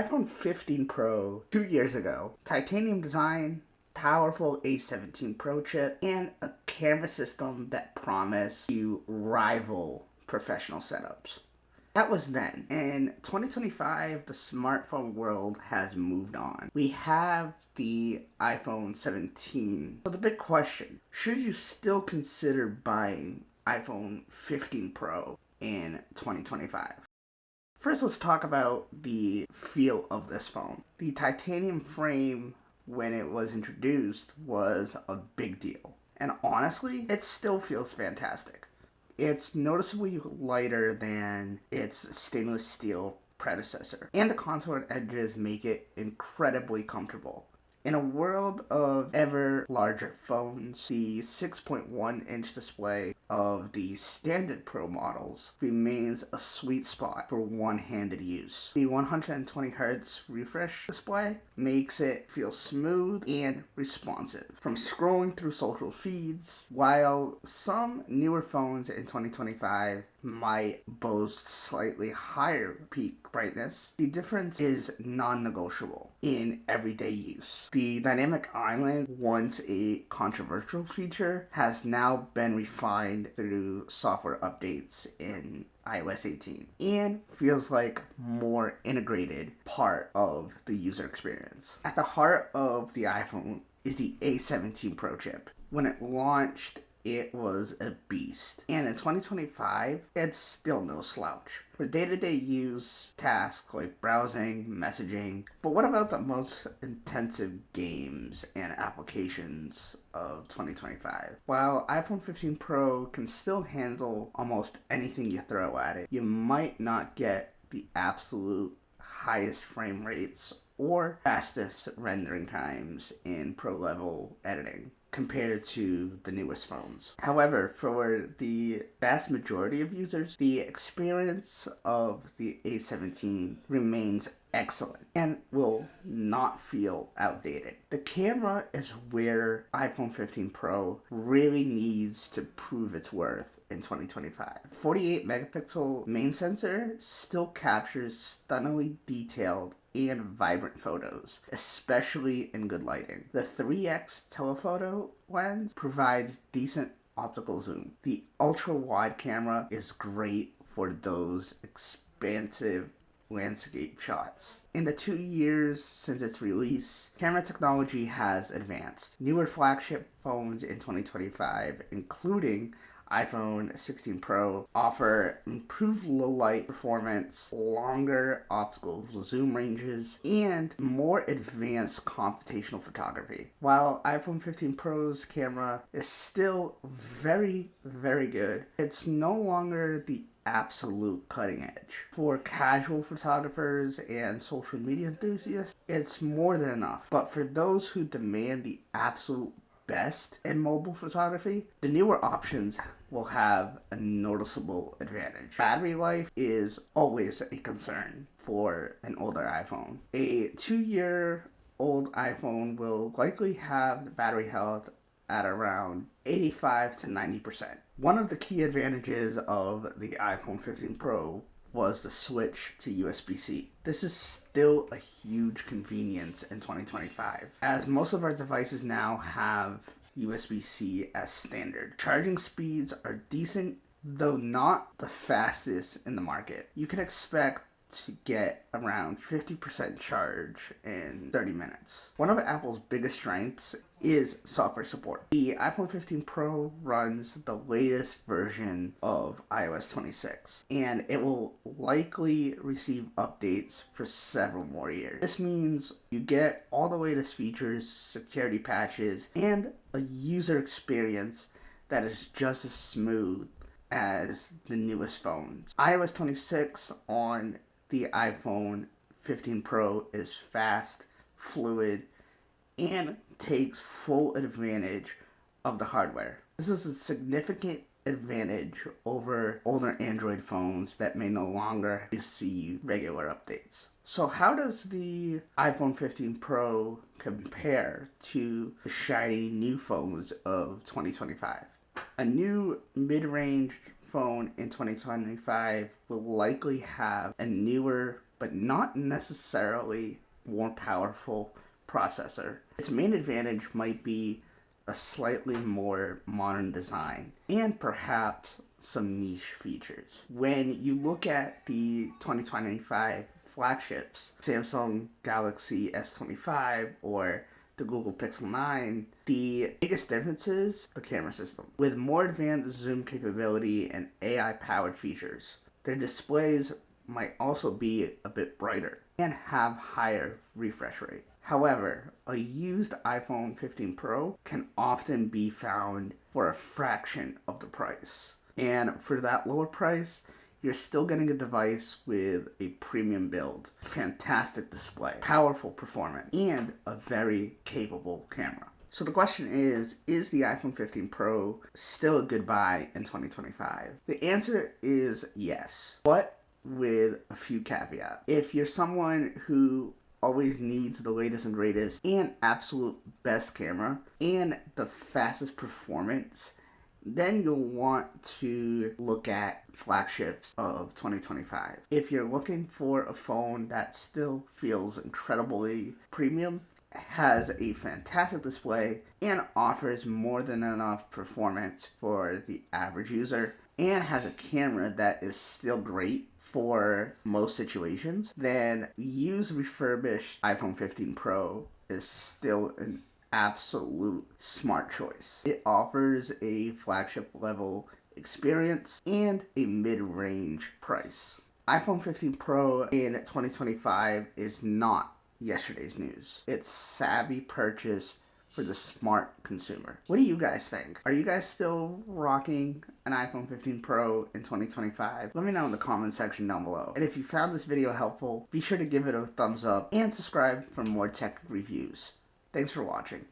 iPhone 15 Pro 2 years ago. Titanium design, powerful A17 Pro chip, and a camera system that promised to rival professional setups. That was then. In 2025, the smartphone world has moved on. We have the iPhone 17. So the big question, should you still consider buying iPhone 15 Pro in 2025? First, let's talk about the feel of this phone. The titanium frame, when it was introduced, was a big deal. And honestly, it still feels fantastic. It's noticeably lighter than its stainless steel predecessor, and the contoured edges make it incredibly comfortable. In a world of ever larger phones, the 6.1-inch display of the standard Pro models remains a sweet spot for one-handed use. The 120Hz refresh display makes it feel smooth and responsive from scrolling through social feeds, while some newer phones in 2025 might boast slightly higher peak brightness. The difference is non-negotiable in everyday use. The dynamic island, once a controversial feature, has now been refined through software updates in iOS 18 and feels like more integrated part of the user experience. At the heart of the iPhone is the A17 Pro chip. When it launched, it was a beast. And in 2025, it's still no slouch for day-to-day use tasks like browsing, messaging. But what about the most intensive games and applications of 2025? While iPhone 15 Pro can still handle almost anything you throw at it, you might not get the absolute highest frame rates or fastest rendering times in pro level editing compared to the newest phones. However, for the vast majority of users, the experience of the A17 remains excellent and will not feel outdated. The camera is where iPhone 15 Pro really needs to prove its worth in 2025. 48 megapixel main sensor still captures stunningly detailed and vibrant photos, especially in good lighting. The 3x telephoto lens provides decent optical zoom. The ultra-wide camera is great for those expansive landscape shots. In the 2 years since its release, camera technology has advanced. Newer flagship phones in 2025, including iPhone 16 Pro, offer improved low light performance, longer optical zoom ranges, and more advanced computational photography. While iPhone 15 Pro's camera is still very, very good, it's no longer the absolute cutting edge. For casual photographers and social media enthusiasts, it's more than enough. But for those who demand the absolute best in mobile photography, the newer options will have a noticeable advantage. Battery life is always a concern for an older iPhone. A 2-year-old iPhone will likely have the battery health at around 85 to 90%. One of the key advantages of the iPhone 15 Pro was the switch to USB-C. This is still a huge convenience in 2025, as most of our devices now have USB-C as standard. Charging speeds are decent, though not the fastest in the market. You can expect to get around 50% charge in 30 minutes. One of Apple's biggest strengths is software support. The iPhone 15 Pro runs the latest version of iOS 26, and it will likely receive updates for several more years. This means you get all the latest features, security patches, and a user experience that is just as smooth as the newest phones. iOS 26 on the iPhone 15 Pro is fast, fluid, and takes full advantage of the hardware. This is a significant advantage over older Android phones that may no longer receive regular updates. So how does the iPhone 15 Pro compare to the shiny new phones of 2025? A new mid-range phone in 2025 will likely have a newer but not necessarily more powerful processor. Its main advantage might be a slightly more modern design and perhaps some niche features. When you look at the 2025 flagships, Samsung Galaxy S25 or the Google Pixel 9, the biggest difference is the camera system. With more advanced zoom capability and AI-powered features, their displays might also be a bit brighter and have higher refresh rate. However, a used iPhone 15 Pro can often be found for a fraction of the price. And for that lower price, you're still getting a device with a premium build, fantastic display, powerful performance, and a very capable camera. So the question is the iPhone 15 Pro still a good buy in 2025? The answer is yes, but with a few caveats. If you're someone who always needs the latest and greatest and absolute best camera and the fastest performance, then you'll want to look at flagships of 2025. If you're looking for a phone that still feels incredibly premium, has a fantastic display, and offers more than enough performance for the average user, and has a camera that is still great for most situations, then used refurbished iPhone 15 Pro is still an absolute smart choice. It offers a flagship level experience and a mid-range price. iPhone 15 Pro in 2025 is not yesterday's news. It's savvy purchase for the smart consumer. What do you guys think? Are you guys still rocking an iPhone 15 Pro in 2025? Let me know in the comment section down below. And if you found this video helpful, be sure to give it a thumbs up and subscribe for more tech reviews. Thanks for watching.